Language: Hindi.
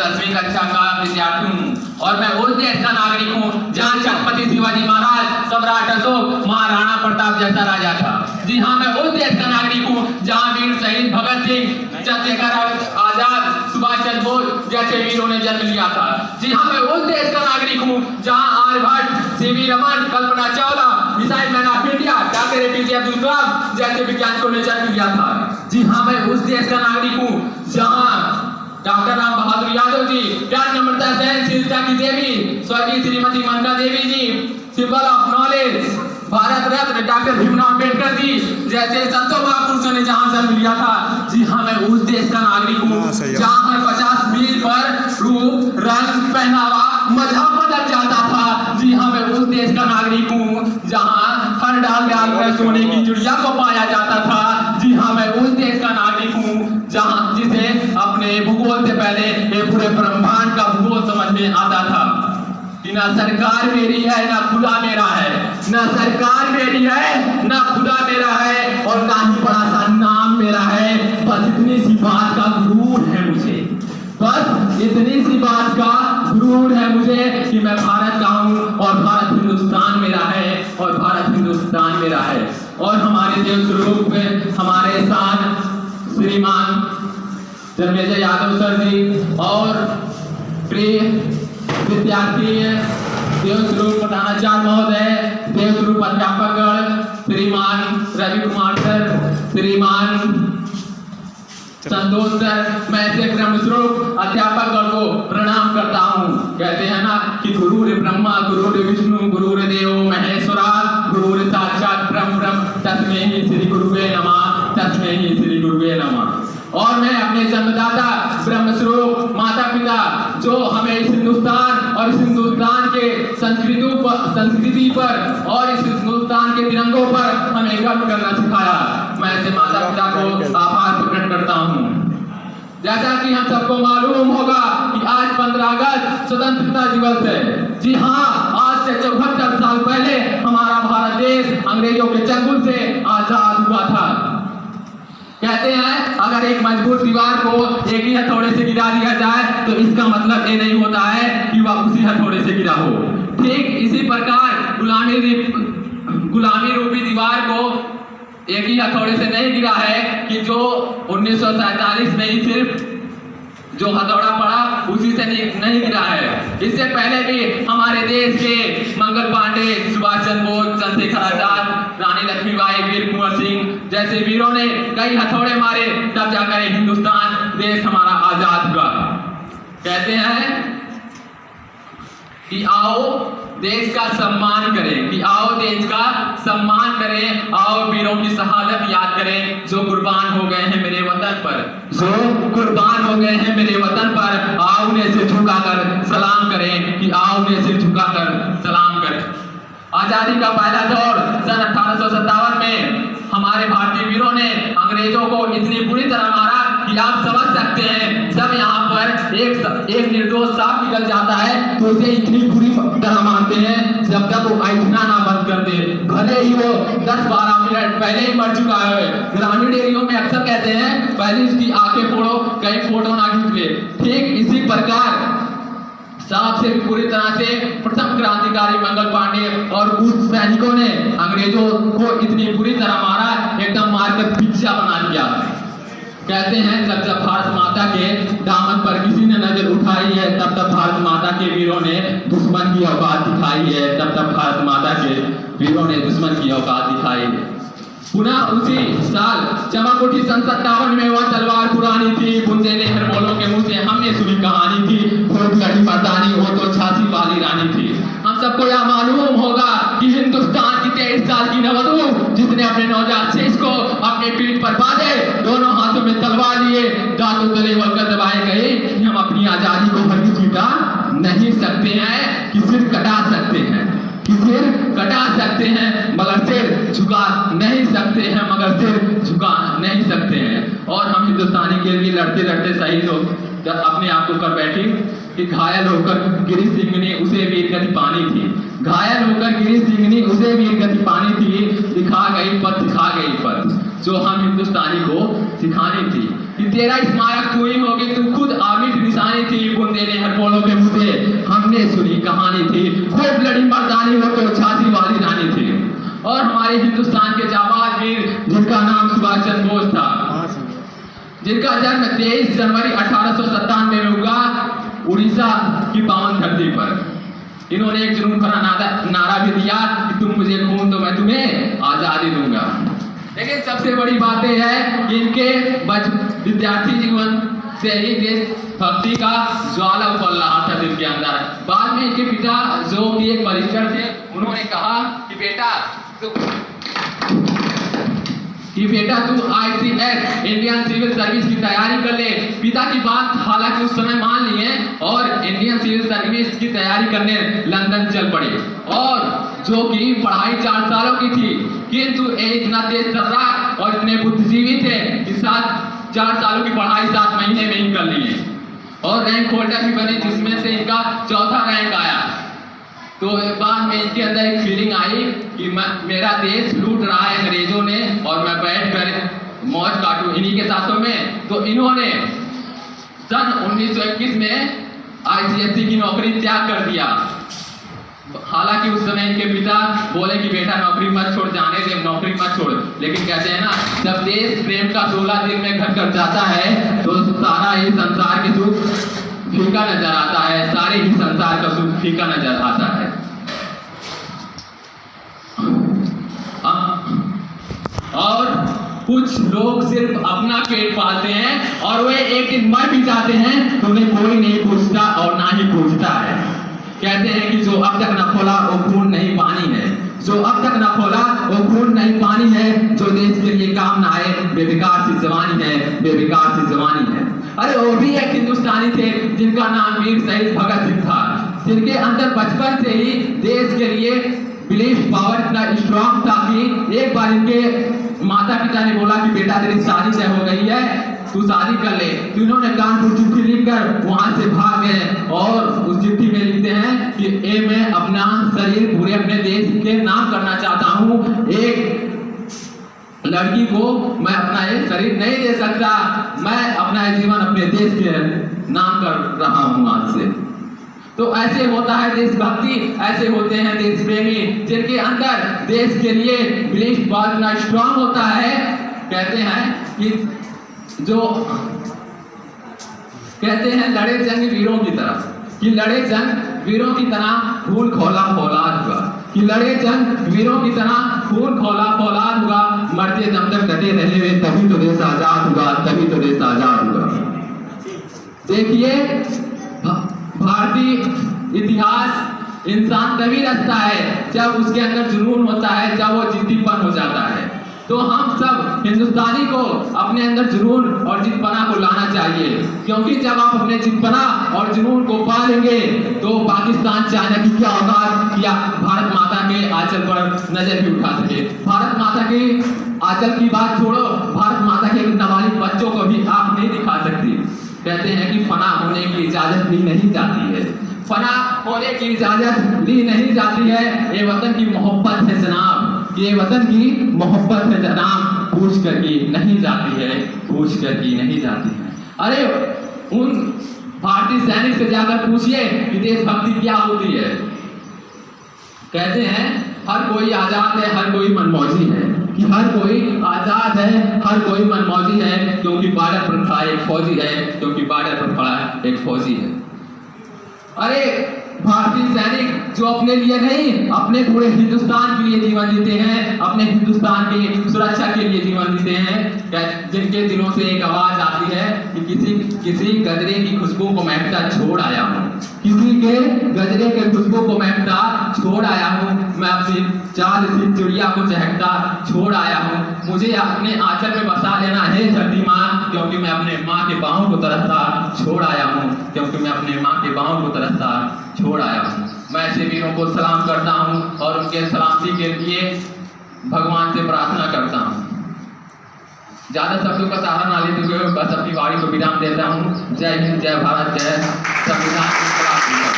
10वीं कक्षा का विद्यार्थी हूँ और मैं उस देश का नागरिक हूँ जहाँ छत्रपति शिवाजी महाराज, सम्राट अशोक, महाराणा प्रताप जैसा राजा था। जी हाँ, मैं उस देश का नागरिक हूँ जहाँ वीर शहीद भगत सिंह, चंद्रशेखर आजाद, सुभाष चंद्र बोस जैसे वीरों ने जन्म लिया था। जी हाँ, मैं उस देश का नागरिक हूँ जहाँ Aryabhatta, CV Raman, Kalpana Chawla, missile man of India, doctor APJ Abdul Kalam जैसे वैज्ञानिकों ने जन्म लिया था। जी हाँ, मैं उस देश का नागरिक हूँ जहाँ डॉक्टर राम बहादुर यादव जी, प्यार नम्रता सहनशीलता की देवी स्वर्गीय Shrimati Mangala Devi ji, symbol of knowledge, Bharat Ratna doctor Bhimrao Ambedkar ji जैसे संतों महापुरुषों ने जहाँ जन्म लिया था। जी हाँ, मैं उस देश का नागरिक हूँ जहाँ पर 50 मील पर रूप, रंग, पहनावा, मजहब बदल जाता था। जी हाँ, मैं उस देश का नागरिक हूँ जहाँ हर डाल में सोने की चिड़िया को पाया जाता था। जी हाँ, मैं उस देश का नागरिक हूँ जहाँ जिसे अपने भूगोल से पहले ये पूरे ब्रह्मांड का भूगोल समझ में आता था कि ना सरकार मेरी है ना खुदा मेरा है, ना सरकार मेरी है ना खुदा मेरा है और ना ही बड़ा सा नाम मेरा है। बस इतनी सी बात का गुरूर है मुझे, बस इतनी सी बात का गुरूर है मुझे कि मैं भारत का हूँ और भारत हिंदुस्तान मेरा है और भारत हिंदुस्तान मेरा है। और हमारे देश स्वरूप में हमारे साथ श्रीमान जन्मेजय यादव सर जी और प्रिय विद्यार्थी देवस्वरूप प्रधानाचार्य महोदय, देवस्वरूप अध्यापकगण, श्रीमान रवि कुमार सर, श्रीमान संतोष सर, मैं ऐसे ब्रह्मस्वरूप अध्यापकगण को प्रणाम करता हूँ। कहते हैं ना कि गुरुर ब्रह्मा, गुरुर विष्णु, गुरुर देव महेश्वरा, गुरुर साक्षात ब्रह्म ब्रह्म, तस्मै श्री गुरुवे नमः, तस्मै श्री गुरुवे नमः। और मैं अपने जन्मदाता ब्रह्मस्वरूप माता पिता जो हमें इस हिंदुस्तान और इस हिंदुस्तान के संस्कृति पर और इस हिंदुस्तान के तिरंगों पर हमें गर्व करना सिखाया, मैं ऐसे माता पिता को आभार प्रकट करता हूँ। जैसा कि हम सबको मालूम होगा कि आज 15 अगस्त स्वतंत्रता दिवस है। जी हाँ, आज से 74 साल पहले हमारा भारत देश अंग्रेजों के चंगुल से आजाद हुआ था। कहते हैं अगर एक मजबूत दीवार को एक ही हथौड़े से गिरा दिया जाए तो इसका मतलब ये नहीं होता है कि वह उसी हथौड़े से गिरा हो। ठीक इसी प्रकार गुलामी रूपी दीवार को एक ही हथौड़े से नहीं गिरा है कि जो 1947 में ही सिर्फ जो हथौड़ा पड़ा उसी से नहीं गिरा है। इससे पहले भी हमारे देश के मंगल पांडे, सुभाष चंद्र बोस, चंद्रशेखर आजाद, रानी लक्ष्मीबाई, वीर कुंवर सिंह जैसे वीरों ने कई हथौड़े मारे, तब जाकर हिंदुस्तान देश हमारा आजाद हुआ। कहते हैं कि आओ देश का सम्मान करें, कि आओ देश का सम्मान करें, आओ वीरों की शहादत याद करें जो कुर्बान हो गए हैं मेरे वतन पर, जो कुर्बान हो गए हैं मेरे वतन पर। आओ उन्हें सिर झुकाकर सलाम करें, कि आओ उन्हें सिर झुकाकर सलाम करें। आजादी का पहला दौर सन 1857 में हमारे भारतीय वीरों ने अंग्रेजों को इतनी बुरी तरह मारा कि आप समझ सकते हैं जब यहाँ पर एक निर्दोष सांप निकल जाता है तो उसे इतनी बुरी तरह मारते हैं जब तक वो ऐठना ना बंद कर दे, भले ही वो 10-12 मिनट पहले ही मर चुका है। ग्रामीण एरियो में अक्सर कहते हैं पहले इसकी आंखें फोड़ो कहीं फोटो ना खींच ले। ठीक इसी प्रकार सांप से भी पूरी तरह से प्रथम क्रांतिकारी मंगल पांडे और कुछ सैनिकों ने अंग्रेजों को इतनी बुरी तरह मारा, एकदम मारकर भिक्षा बना दिया। कहते हैं जब जब भारत माता के दामन पर किसी ने नजर उठाई है तब तब भारत माता के वीरों ने दुश्मन की औकात दिखाई है, तब तब भारत माता के वीरों ने दुश्मन की औकात दिखाई है। पुनः उसी साल चमक उठी सन 57 में वह तलवार पुरानी थी, बुंदे ने हरमोलों के मुंह से हमने सुनी कहानी थी, खूब लड़ी मर्दानी हो तो झांसी वाली रानी थी। हम सबको यह मालूम होगा कि हिंदुस्तान की 23 साल की नववधू जिसने अपने नवजात शिशु को अपने पीठ पर बांधे, दोनों हाथों में तलवार लिए, दांतों तले वलकर दबाए गए कि हम अपनी आजादी को हरगिज़ मिटा नहीं सकते हैं, कि सिर कटा सकते हैं, कि सिर कटा सकते हैं मगर सिर झुका नहीं सकते हैं, मगर सिर झुका नहीं सकते हैं। और हम हिंदुस्तानी के लिए लड़ते लड़ते शहीद हो अपने आप को कर बैठी कि घायल होकर गिरी सिंघनी उसे वीर गति पानी थी, घायल होकर गिरी सिंघनी उसे वीर गति पानी थी, दिखा गई पथ जो हम हिंदुस्तानी को सिखानी थी कि तेरा स्मारक तू ही होगी, तू खुद आमिर निशानी थी, बुंदे कहानी थी। खूब लड़ी मर्दानी हो तो झांसी वाली रानी थी। और हमारे हिंदुस्तान के जाबाज वीर जिनका नाम सुभाष चंद्र बोस था, जिनका जन्म 23 जनवरी 1897 में हुआ उड़ीसा की पावन धरती पर। इन्होंने एक जुनून भरा नारा भी दिया कि तुम मुझे खून दो मैं तुम्हें आजादी दूंगा। लेकिन सबसे बड़ी बात यह है कि इनके विद्यार्थी जीवन से ही देशभक्ति का ज्वाला उबल रहा था दिल के अंदर। बाद में इनके पिता जो कि एक बैरिस्टर थे, उन्होंने कहा कि बेटा तू ICS इंडियन सिविल सर्विस की तैयारी कर ले। पिता की बात हालांकि उस समय मान लिए और इंडियन सिविल सर्विस की तैयारी करने लंदन चल पड़े। और जो कि पढ़ाई 4 सालों की थी, किंतु इतना तेज तर्राक और इतने बुद्धिजीवी थे कि 4 सालों की पढ़ाई 7 महीने में ही कर लिए और रैंक होल्डर भी बने, जिसमें से इनका 4था रैंक आया। तो बाद में इनके अंदर एक फीलिंग आई कि मेरा देश लूट रहा है अंग्रेजों ने और मैं बैठकर मौज काटूं इन्हीं के साथों में। तो इन्होंने सन 1921 में ICSE की नौकरी त्याग कर दिया। हालांकि उस समय इनके पिता बोले कि बेटा नौकरी मत छोड़, जाने दे, नौकरी मत छोड़। लेकिन कहते हैं ना, जब देश प्रेम का 16 दिन में घर कर जाता है तो सारा ही संसार के सुख फीका नजर आता है, सारे ही संसार का सुख फीका नजर आता है। और कुछ लोग सिर्फ अपना पेट पालते हैं और वे एक दिन मर भी जाते हैं तो उन्हें कोई नहीं पूछता और ना ही पूछता है। कहते हैं कि जो अब तक न खोला वो खून नहीं पानी है, जो अब तक न खोला वो खून नहीं पानी है, जो देश के लिए काम ना आए बेकार सी जवानी है, बेकार सी जवानी है। अरे वो भी एक हिंदुस्तानी थे जिनका नाम वीर शहीद भगत सिंह था, जिनके अंदर बचपन से ही देश के लिए बिलीफ पावर इतना स्ट्रॉन्ग था कि एक बार इनके माता पिता ने बोला कि बेटा तेरी शादी तय हो गई है, तू शादी कर ले। तो इन्होंने कानपुर चिट्ठी लिखकर वहां से भाग गए और उस चिट्ठी में लिखते हैं कि मैं अपना शरीर पूरे अपने देश के नाम करना चाहता हूँ। एक लड़की को मैं अपना ये शरीर नहीं दे सकता, मैं अपना जीवन अपने देश के नाम कर रहा हूँ आज से। तो ऐसे होता है देशभक्ति, ऐसे होते हैं देश प्रेमी जिनके अंदर देश के लिए बिलीफ बहुत इतना स्ट्रांग होता है। कहते हैं कि जो कहते हैं लड़े जंग वीरों की तरह, कि लड़े जंग वीरों की तरह फूल खोला फौलाद हुआ, कि लड़े जंग वीरों की तरह फूल खोला फौलाद हुआ, मरते दम तक डटे रहे हुए तभी तो देश आजाद हुआ, तभी तो देश आजाद हुआ। देखिए, भारतीय इतिहास इंसान तभी रचता है जब उसके अंदर जुनून होता है, जब वो जिद्दीपन हो जाता है। तो हम सब हिंदुस्तानी को अपने अंदर जुनून और जिद्दपना को लाना चाहिए, क्योंकि जब आप अपने जिद्दपना और जुनून को पालेंगे तो पाकिस्तान चाइना की क्या औकात किया भारत माता के आंचल पर नजर भी उठा सके। भारत माता की आंचल की बात छोड़ो, भारत माता के नाबालिग बच्चों को भी आप नहीं दिखा सकती। कहते हैं कि फना होने की इजाजत ली नहीं जाती है, फना होने की इजाजत ली नहीं जाती है। ये वतन की मोहब्बत है जनाब, ये वतन की मोहब्बत है जनाब, पूछ कर की नहीं जाती है, पूछ कर की नहीं जाती है। अरे उन भारतीय सैनिक से जाकर पूछिए कि देशभक्ति क्या होती है। कहते हैं हर कोई आजाद है, हर कोई मनमौजी है, कि हर कोई आजाद है, हर कोई मनमौजी है, क्योंकि बॉर्डर पर खड़ा एक फौजी है, क्योंकि बॉर्डर पर खड़ा एक फौजी है। अरे भारतीय सैनिक जो अपने लिए नहीं, अपने पूरे हिंदुस्तान के लिए जीवन देते हैं, अपने हिंदुस्तान की सुरक्षा के लिए जीवन देते हैं, जिनके दिलों से एक आवाज आती है कि किसी गजरे की खुशबू को महकता छोड़ आया हूँ, किसी के गजरे के खुशबू को महकता छोड़ आया हूँ, मैं अपनी चाल सी चिड़िया को चहकता छोड़ आया हूँ। मुझे अपने आंचल में बसा लेना है धरती माँ, क्योंकि मैं अपने माँ के बाहों को तरसता छोड़ आया हूँ, क्योंकि मैं अपने माँ के बाहों को तरसता छोड़ आया हूँ। मैं ऐसे वीरों को सलाम करता हूँ और उनके सलामती के लिए भगवान से प्रार्थना करता हूँ। ज्यादा शब्दों का सहारा ना लेते हुए बस अपनी वाणी को विराम देता हूँ। जय हिंद, जय भारत, जय संविधान।